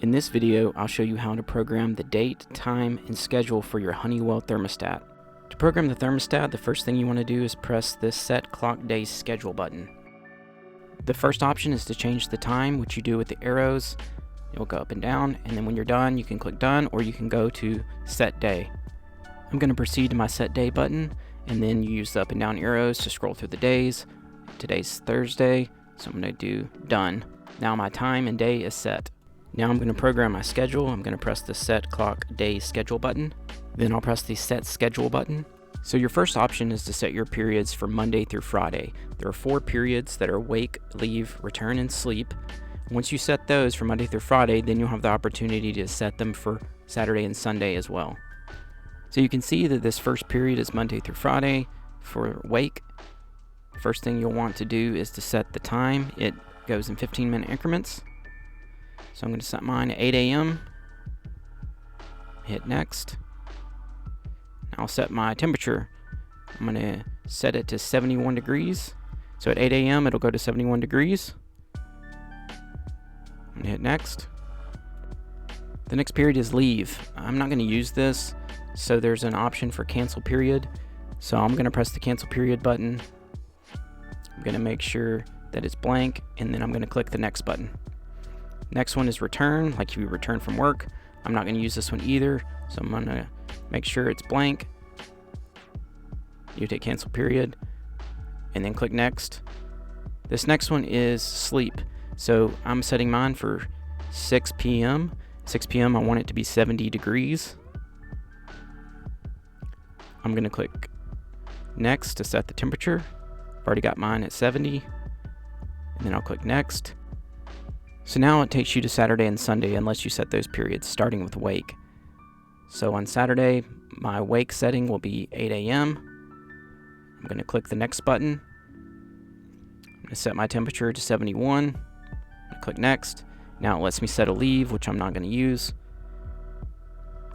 In this video, I'll show you how to program the date, time, and schedule for your Honeywell thermostat. To program the thermostat, the first thing you want to do is press the Set Clock Day Schedule button. The first option is to change the time, which you do with the arrows. You'll go up and down, and then when you're done, you can click Done, or you can go to Set Day. I'm going to proceed to my Set Day button, and then you use the up and down arrows to scroll through the days. Today's Thursday, so I'm going to do Done. Now my time and day is set. Now I'm going to program my schedule. I'm going to press the Set Clock Day Schedule button. Then I'll press the Set Schedule button. So your first option is to set your periods for Monday through Friday. There are 4 periods that are wake, leave, return, and sleep. Once you set those for Monday through Friday, then you'll have the opportunity to set them for Saturday and Sunday as well. So you can see that this first period is Monday through Friday for wake. First thing you'll want to do is to set the time. It goes in 15-minute increments. So I'm going to set mine at 8 a.m. Hit next. Now I'll set my temperature. I'm going to set it to 71 degrees. So at 8 a.m. it'll go to 71 degrees. I'm going to hit next. The next period is leave. I'm not going to use this, so there's an option for cancel period. So I'm going to press the cancel period button. I'm going to make sure that it's blank, and then I'm going to click the next button. Next one is return, like you return from work. I'm not going to use this one either, so I'm going to make sure it's blank. You take cancel period, and then click next. This next one is sleep. So I'm setting mine for 6 p.m. 6 p.m. I want it to be 70 degrees. I'm going to click next to set the temperature. I've already got mine at 70. And then I'll click next. So now it takes you to Saturday and Sunday unless you set those periods, starting with wake. So on Saturday, my wake setting will be 8 a.m. I'm going to click the next button. I'm going to set my temperature to 71. I'm going to click next. Now it lets me set a leave, which I'm not going to use.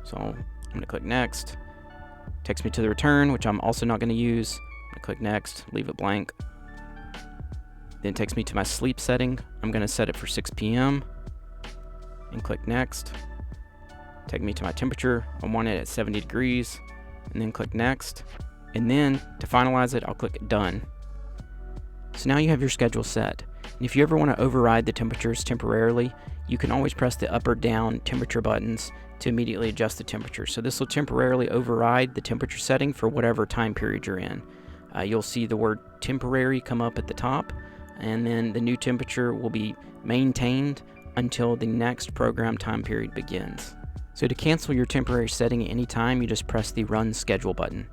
So I'm going to click next. Takes me to the return, which I'm also not going to use. I'm going to click next, leave it blank. Then it takes me to my sleep setting. I'm going to set it for 6 p.m. and click next. Take me to my temperature. I want it at 70 degrees and then click next. And then to finalize it, I'll click done. So now you have your schedule set. And if you ever want to override the temperatures temporarily, you can always press the up or down temperature buttons to immediately adjust the temperature. So this will temporarily override the temperature setting for whatever time period you're in. You'll see the word temporary come up at the top, and then the new temperature will be maintained until the next program time period begins. So to cancel your temporary setting at any time, you just press the Run Schedule button.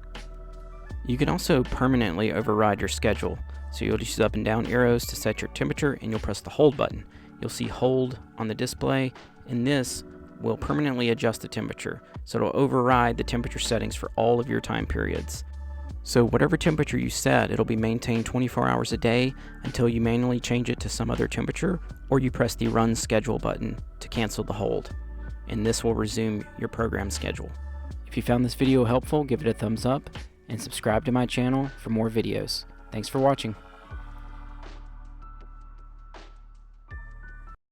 You can also permanently override your schedule. So you'll just use up and down arrows to set your temperature, and you'll press the Hold button. You'll see Hold on the display, and this will permanently adjust the temperature. So it'll override the temperature settings for all of your time periods. So whatever temperature you set, it'll be maintained 24 hours a day until you manually change it to some other temperature, or you press the Run Schedule button to cancel the hold. And this will resume your program schedule. If you found this video helpful, give it a thumbs up and subscribe to my channel for more videos. Thanks for watching.